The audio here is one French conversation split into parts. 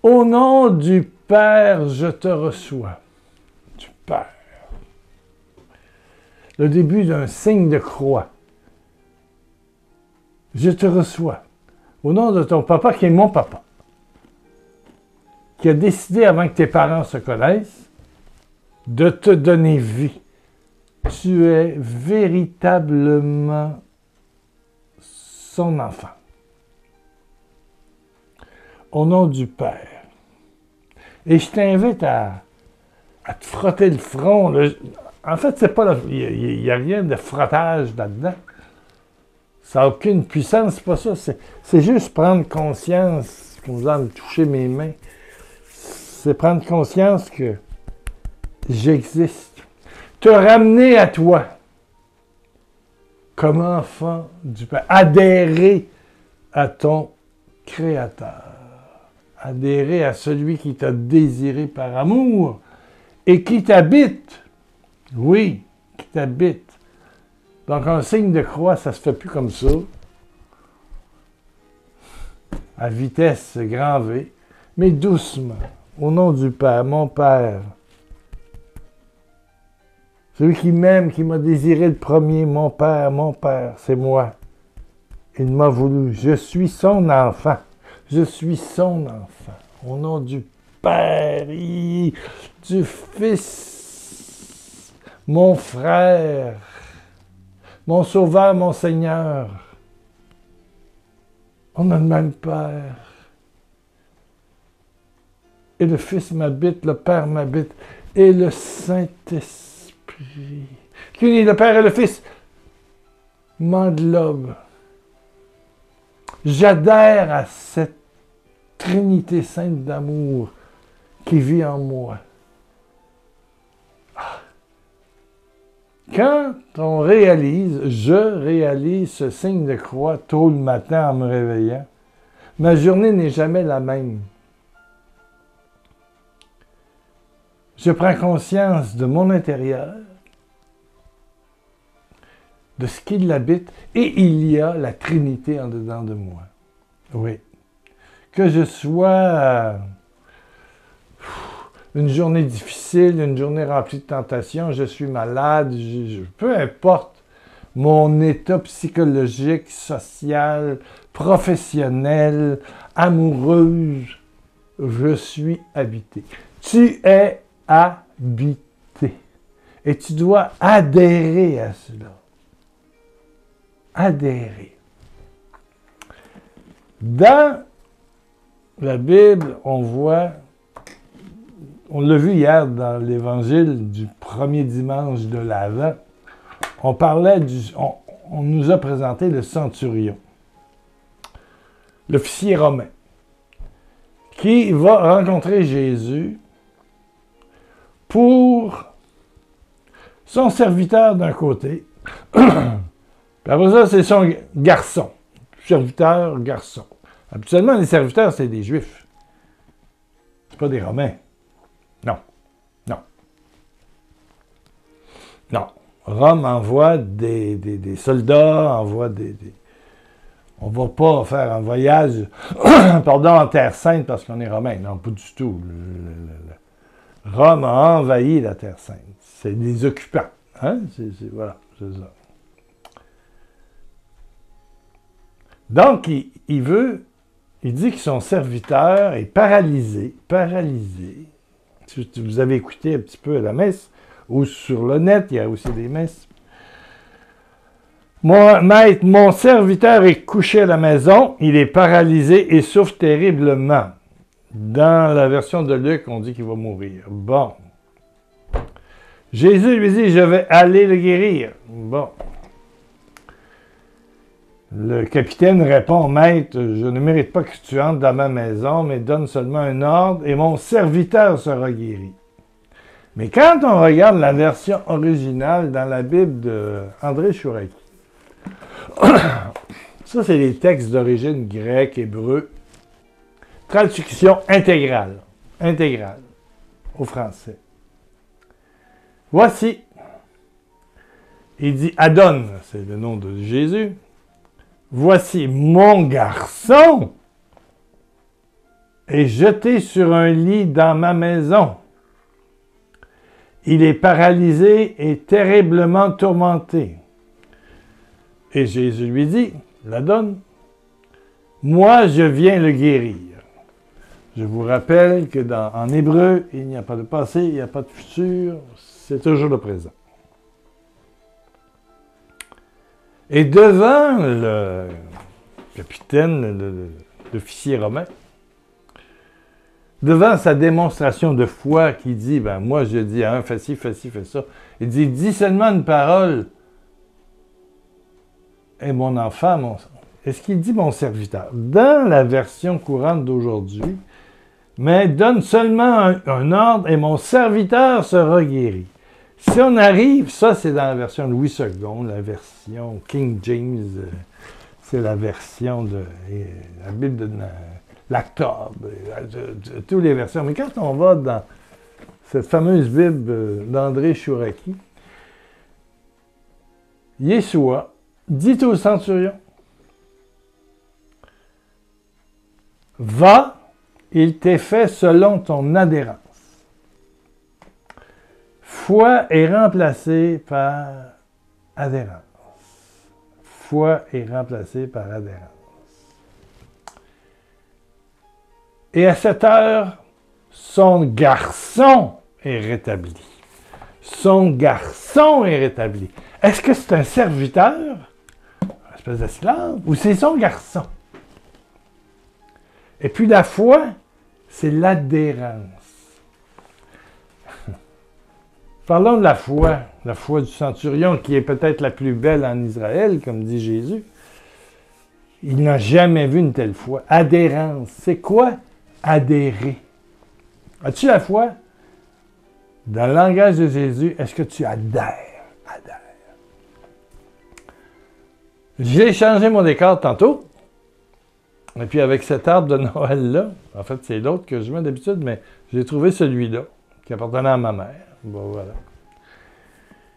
Au nom du Père, je te reçois. Du Père. Le début d'un signe de croix. Je te reçois. Au nom de ton papa, qui est mon papa. Qui a décidé, avant que tes parents se connaissent, de te donner vie. Tu es véritablement son enfant. Au nom du Père. Et je t'invite à te frotter le front. En fait, c'est pas il n'y a rien de frottage là-dedans. Ça n'a aucune puissance, c'est pas ça. C'est juste prendre conscience, comme vous allez me toucher mes mains, c'est prendre conscience que j'existe. Te ramener à toi comme enfant du Père. Adhérer à ton Créateur. Adhérer à celui qui t'a désiré par amour et qui t'habite. Oui, qui t'habite. Donc, un signe de croix, ça se fait plus comme ça. À vitesse grand V, mais doucement. Au nom du Père, mon Père. Celui qui m'aime, qui m'a désiré le premier, mon Père, c'est moi. Il m'a voulu. Je suis son enfant. Je suis son enfant. Au nom du Père, du Fils, mon frère, mon Sauveur, mon Seigneur. On a le même Père. Et le Fils m'habite, le Père m'habite, et le Saint-Esprit. Qui unit le Père et le Fils m'englobe. J'adhère à cette Trinité sainte d'amour qui vit en moi. Quand je réalise ce signe de croix tôt le matin en me réveillant, ma journée n'est jamais la même. Je prends conscience de mon intérieur, de ce qui l'habite, et il y a la Trinité en dedans de moi. Oui. Que je sois une journée difficile, une journée remplie de tentations, je suis malade, peu importe mon état psychologique, social, professionnel, amoureux, je suis habité. Tu es habité. Et tu dois adhérer à cela. Adhérer. Dans la Bible, on l'a vu hier dans l'évangile du premier dimanche de l'Avent, on nous a présenté le centurion, l'officier romain, qui va rencontrer Jésus pour son serviteur d'un côté, puis après ça, c'est son garçon, serviteur, garçon. Habituellement, les serviteurs, c'est des Juifs. C'est pas des Romains. Non. Non. Non. Rome envoie des soldats, on ne va pas faire un voyage en Terre Sainte parce qu'on est Romain. Non, pas du tout. Rome a envahi la Terre Sainte. C'est des occupants. Hein? Voilà, c'est ça. Donc, il dit que son serviteur est paralysé. Si vous avez écouté un petit peu à la messe, ou sur le net, il y a aussi des messes. Maître, mon serviteur est couché à la maison, il est paralysé et souffre terriblement. Dans la version de Luc, on dit qu'il va mourir. Bon. Jésus lui dit, je vais aller le guérir. Bon. Le capitaine répond, Maître, je ne mérite pas que tu entres dans ma maison, mais donne seulement un ordre et mon serviteur sera guéri. Mais quand on regarde la version originale dans la Bible d'André Chouraki, ça c'est les textes d'origine grecque, hébreu, traduction intégrale au français. Voici, il dit Adon, c'est le nom de Jésus. Voici mon garçon. est jeté sur un lit dans ma maison. Il est paralysé et terriblement tourmenté. Et Jésus lui dit, la donne, moi je viens le guérir. Je vous rappelle que en hébreu, il n'y a pas de passé, il n'y a pas de futur, c'est toujours le présent. Et devant le capitaine, l'officier romain, devant sa démonstration de foi qui dit, ben moi je dis à un, fais ci, fais ci, fais ça, il dit seulement une parole, et mon enfant, est-ce qu'il dit mon serviteur? Dans la version courante d'aujourd'hui, mais donne seulement un ordre et mon serviteur sera guéri. Si on arrive, ça c'est dans la version Louis II, la version King James, c'est la version de la Bible de l'Octobre, de toutes les versions. Mais quand on va dans cette fameuse Bible d'André Chouraki, Yeshua dit au centurion, va, il t'est fait selon ton adhérence. Foi est remplacée par adhérence. Foi est remplacée par adhérence. Et à cette heure, son garçon est rétabli. Son garçon est rétabli. Est-ce que c'est un serviteur, une espèce d'esclave, ou c'est son garçon? Et puis la foi, c'est l'adhérence. Parlons de la foi du centurion, qui est peut-être la plus belle en Israël, comme dit Jésus. Il n'a jamais vu une telle foi. Adhérence. C'est quoi adhérer? As-tu la foi? Dans le langage de Jésus, est-ce que tu adhères? Adhère. J'ai changé mon décor tantôt. Et puis avec cet arbre de Noël-là, en fait, c'est l'autre que je mets d'habitude, mais j'ai trouvé celui-là, qui appartenait à ma mère. Bon, voilà.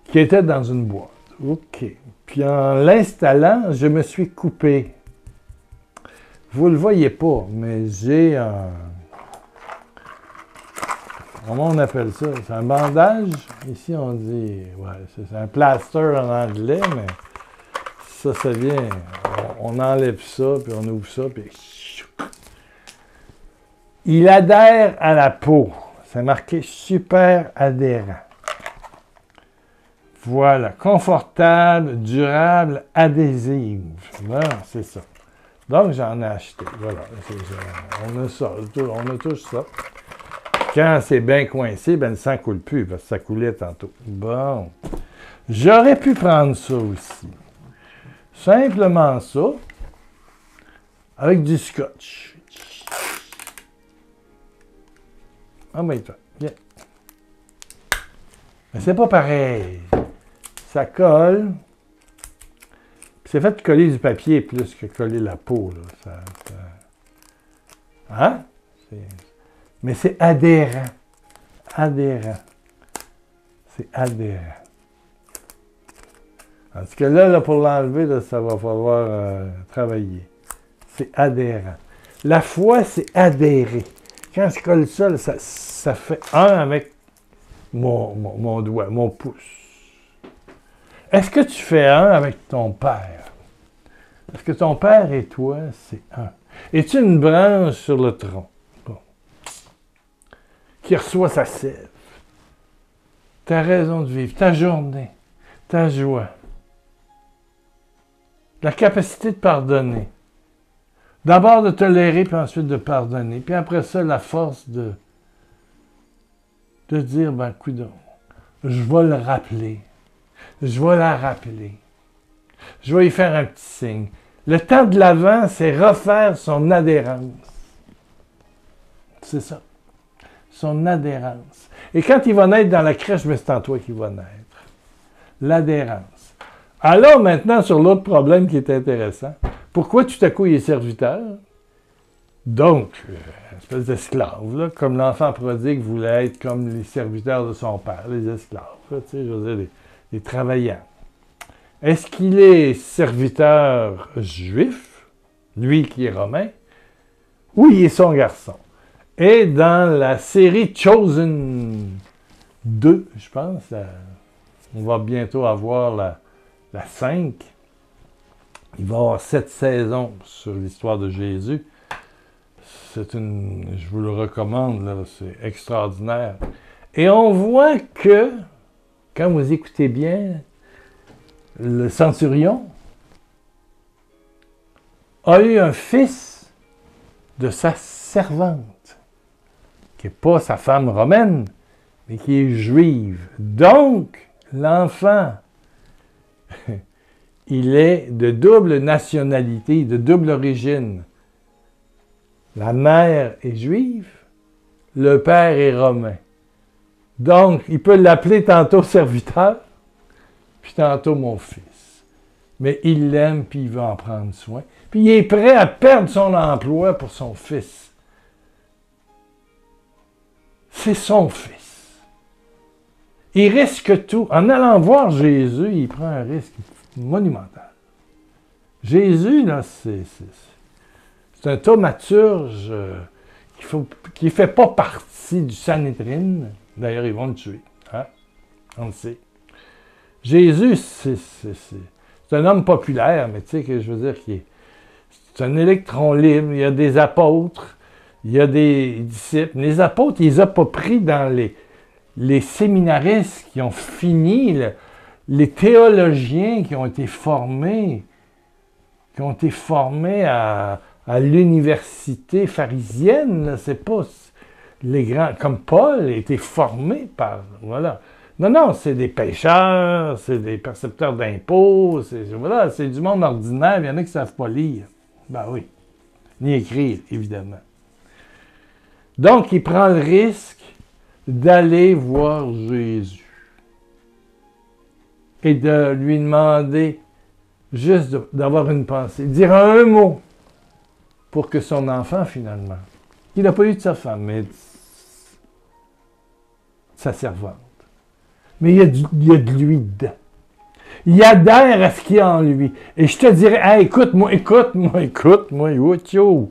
Qui était dans une boîte. OK. Puis en l'installant, je me suis coupé. Vous ne le voyez pas, mais j'ai un... Comment on appelle ça? C'est un bandage. Ici, on dit... Ouais, c'est un plaster en anglais, mais ça vient... On enlève ça, puis on ouvre ça, puis... Il adhère à la peau. C'est marqué « super adhérent ». Voilà. Confortable, durable, adhésive. Bon, c'est ça. Donc, j'en ai acheté. Voilà. On a ça. On a tous ça. Quand c'est bien coincé, ben, le sang ne coule plus, parce que ça coulait tantôt. Bon. J'aurais pu prendre ça aussi. Simplement ça, avec du scotch. Ah, mais toi, viens. Mais c'est pas pareil. Ça colle. Puis c'est fait de coller du papier plus que coller la peau, là. Hein? Mais c'est adhérent. Adhérent. C'est adhérent. En tout cas, là pour l'enlever, là, ça va falloir travailler. C'est adhérent. La foi, c'est adhérer. Quand je colle ça, là, ça fait un avec mon doigt, mon pouce. Est-ce que tu fais un avec ton père? Est-ce que ton père et toi, c'est un? Es-tu une branche sur le tronc? Bon. Qui reçoit sa sève? Ta raison de vivre, ta journée, ta joie. La capacité de pardonner. D'abord de tolérer, puis ensuite de pardonner. Puis après ça, la force de dire, ben, coudonc, je vais le rappeler. Je vais la rappeler. Je vais y faire un petit signe. Le temps de l'Avent, c'est refaire son adhérence. C'est ça. Son adhérence. Et quand il va naître dans la crèche, mais c'est en toi qu'il va naître. L'adhérence. Alors maintenant, sur l'autre problème qui est intéressant, pourquoi tout à coup il est serviteur? Donc, une espèce d'esclave, là, comme l'enfant prodigue voulait être comme les serviteurs de son père, les esclaves, là, tu sais, je veux dire, les travailleurs. Est-ce qu'il est serviteur juif, lui qui est romain, ou il est son garçon? Et dans la série Chosen 2, je pense, on va bientôt avoir la 5. Il va y avoir 7 saisons sur l'histoire de Jésus. Je vous le recommande, là, c'est extraordinaire. Et on voit que, quand vous écoutez bien, le centurion a eu un fils de sa servante, qui n'est pas sa femme romaine, mais qui est juive. Donc, l'enfant, il est de double nationalité, de double origine. La mère est juive, le père est romain. Donc, il peut l'appeler tantôt serviteur, puis tantôt mon fils. Mais il l'aime, puis il veut en prendre soin. Puis il est prêt à perdre son emploi pour son fils. C'est son fils. Il risque tout. En allant voir Jésus, il prend un risque monumental. Jésus, là, c'est un thaumaturge qui ne fait pas partie du Sanhédrin. D'ailleurs, ils vont le tuer. Hein? On le sait. Jésus, c'est un homme populaire, mais tu sais que je veux dire c'est un électron libre. Il y a des apôtres, il y a des disciples. Les apôtres, il les a pas pris dans les séminaristes qui ont fini, les théologiens qui ont été formés à l'université pharisienne. C'est pas les grands, comme Paul a été formé par, voilà. Non, c'est des pêcheurs, c'est des percepteurs d'impôts, c'est du monde ordinaire, il y en a qui ne savent pas lire. Ben oui, ni écrire, évidemment. Donc, il prend le risque d'aller voir Jésus et de lui demander juste d'avoir une pensée, dire un mot pour que son enfant, finalement, qu'il n'a pas eu de sa femme, mais de sa servante, mais il y a de lui dedans. Il adhère à ce qu'il y a en lui. Et je te dirais, hey, écoute-moi, yo.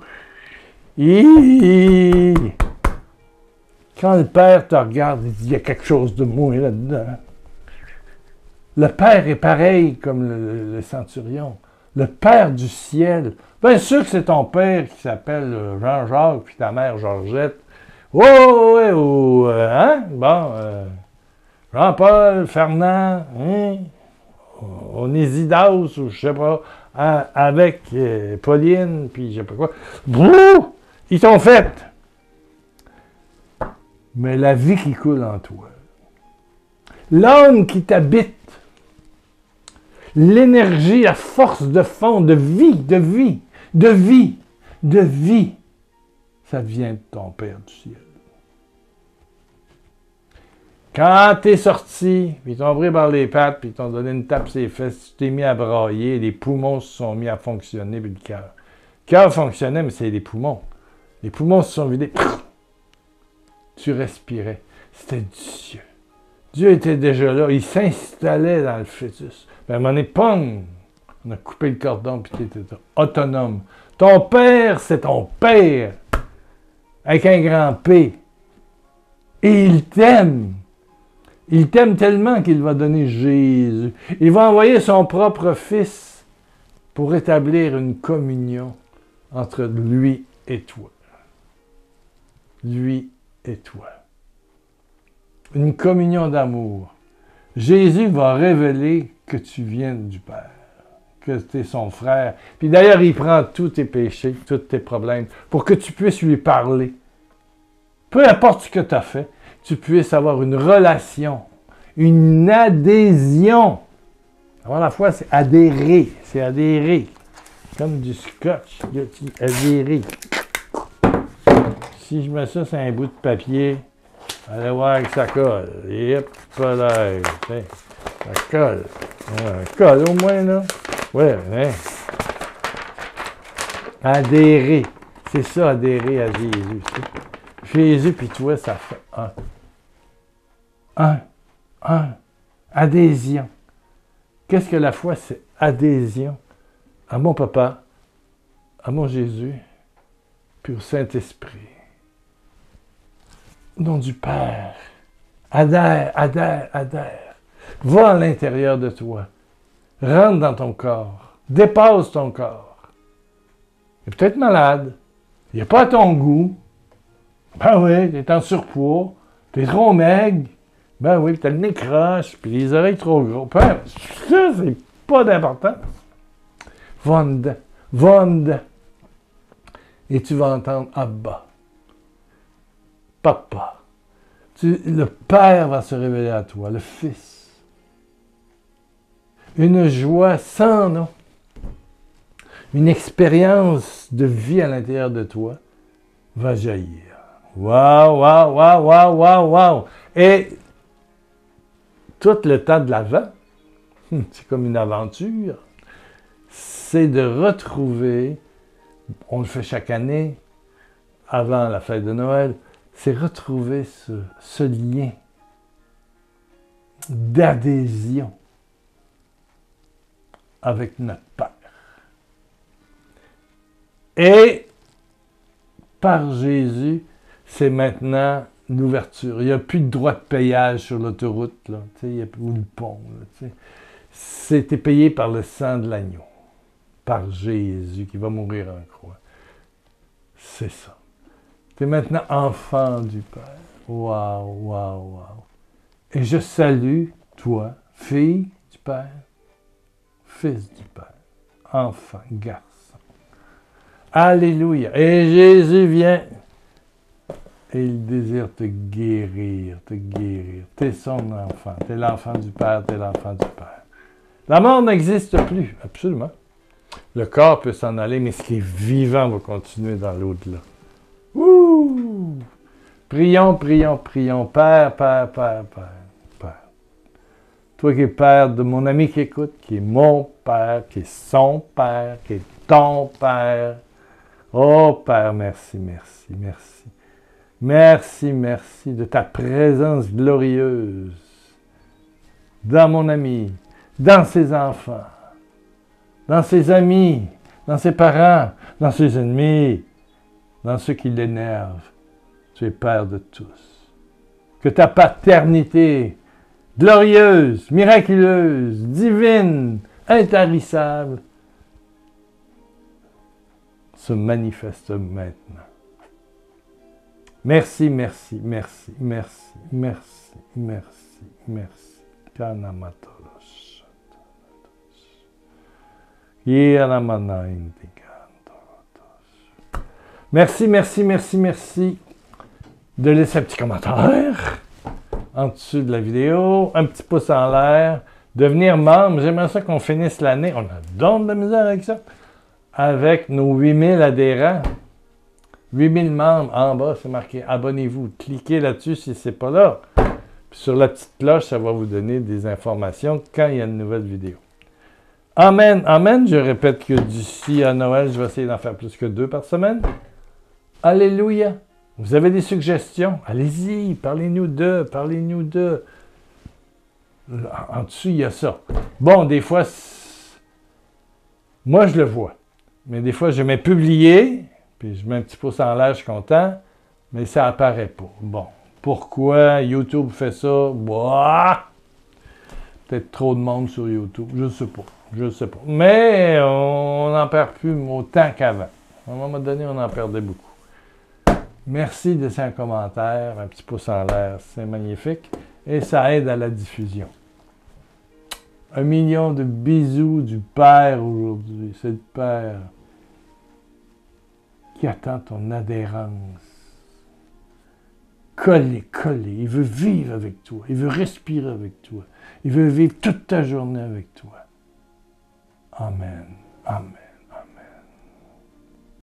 Quand le Père te regarde, il dit, il y a quelque chose de moi là-dedans. Le Père est pareil comme le centurion. Le Père du ciel. Bien sûr que c'est ton Père qui s'appelle Jean-Jacques, puis ta mère Georgette. Hein? Bon, Jean-Paul, Fernand, hein? Onesidas, ou je sais pas, avec Pauline, puis je sais pas quoi. Brrr! Ils t'ont fait. Mais la vie qui coule en toi, l'âme qui t'habite, l'énergie, la force de fond, de vie, ça vient de ton Père du ciel. Quand t'es sorti, puis ils t'ont pris par les pattes, puis ils t'ont donné une tape sur les fesses, tu t'es mis à brailler, les poumons se sont mis à fonctionner, puis le cœur. Le cœur fonctionnait, mais c'est les poumons. Les poumons se sont vidés. Tu respirais. C'était Dieu. Dieu était déjà là. Il s'installait dans le fœtus. Puis à un moment donné, pong! On a coupé le cordon, puis tu étais autonome. Ton Père, c'est ton Père. Avec un grand P. Et il t'aime. Il t'aime tellement qu'il va donner Jésus. Il va envoyer son propre Fils pour établir une communion entre lui et toi. Lui et toi. Une communion d'amour. Jésus va révéler que tu viens du Père, que tu es son frère. Puis d'ailleurs, il prend tous tes péchés, tous tes problèmes, pour que tu puisses lui parler. Peu importe ce que tu as fait, tu puisses avoir une relation, une adhésion. Avant la foi, c'est adhérer. C'est adhérer. Comme du scotch. Adhérer. Si je mets ça sur un bout de papier, allez voir que ça colle. Yep, pas l'air. Ça colle. Ouais, colle au moins, là. Ouais, hein. Adhérer. C'est ça, adhérer à Jésus. Jésus puis toi, ça fait un. Adhésion. Qu'est-ce que la foi? C'est adhésion à mon papa, à mon Jésus, puis au Saint-Esprit. Au nom du Père, adhère, adhère, adhère. Va à l'intérieur de toi. Rentre dans ton corps. Dépasse ton corps. Il est peut-être malade. Il n'est pas à ton goût. Ben oui, tu es en surpoids. Tu es trop maigre. Ben oui, tu as le nez croche, puis les oreilles trop gros. Ça, c'est pas d'importance. Va en dedans. Va en dedans. Et tu vas entendre Abba. Papa. Le Père va se révéler à toi, le Fils. Une joie sans nom. Une expérience de vie à l'intérieur de toi va jaillir. Waouh, waouh, waouh, waouh, waouh, waouh. Et tout le temps de l'Avent, c'est comme une aventure, c'est de retrouver, on le fait chaque année, avant la fête de Noël, c'est retrouver ce lien d'adhésion avec notre Père. Et par Jésus, c'est maintenant l'ouverture. Il n'y a plus de droit de payage sur l'autoroute, là, ou le pont. C'était payé par le sang de l'agneau, par Jésus qui va mourir en croix. C'est ça. Tu es maintenant enfant du Père. Waouh, waouh, waouh. Et je salue, toi, fille du Père, fils du Père, enfant, garçon. Alléluia. Et Jésus vient et il désire te guérir, te guérir. Tu es son enfant. Tu es l'enfant du Père, tu es l'enfant du Père. La mort n'existe plus, absolument. Le corps peut s'en aller, mais ce qui est vivant va continuer dans l'au-delà. Ouh! Prions, prions, prions. Père, Père, Père, Père, Père. Toi qui es Père de mon ami qui écoute, qui est mon Père, qui est son Père, qui est ton Père. Oh Père, merci, merci, merci. Merci, merci de ta présence glorieuse dans mon ami, dans ses enfants, dans ses amis, dans ses parents, dans ses ennemis, dans ceux qui l'énervent. Tu es Père de tous. Que ta paternité glorieuse, miraculeuse, divine, intarissable, se manifeste maintenant. Merci, merci, merci, merci, merci, merci, merci. Kanamatolos. Merci, merci, merci, merci de laisser un petit commentaire en dessous de la vidéo, un petit pouce en l'air, devenir membre. J'aimerais ça qu'on finisse l'année. On a donc de la misère avec ça. Avec nos 8000 adhérents. 8000 membres en bas, c'est marqué abonnez-vous. Cliquez là-dessus si ce n'est pas là. Puis sur la petite cloche, ça va vous donner des informations quand il y a une nouvelle vidéo. Amen, amen. Je répète que d'ici à Noël, je vais essayer d'en faire plus que 2 par semaine. Alléluia. Vous avez des suggestions? Allez-y, parlez-nous d'eux, parlez-nous d'eux. En dessous, il y a ça. Bon, des fois, moi, je le vois. Mais des fois, je mets publier, puis je mets un petit pouce en l'air, je suis content, mais ça apparaît pas. Bon, pourquoi YouTube fait ça? Bah, peut-être trop de monde sur YouTube, je sais pas. Je sais pas. Mais on n'en perd plus autant qu'avant. À un moment donné, on en perdait beaucoup. Merci de laisser un commentaire, un petit pouce en l'air, c'est magnifique. Et ça aide à la diffusion. 1 million de bisous du Père aujourd'hui. C'est le Père qui attend ton adhérence. Collé, collé. Il veut vivre avec toi. Il veut respirer avec toi. Il veut vivre toute ta journée avec toi. Amen. Amen.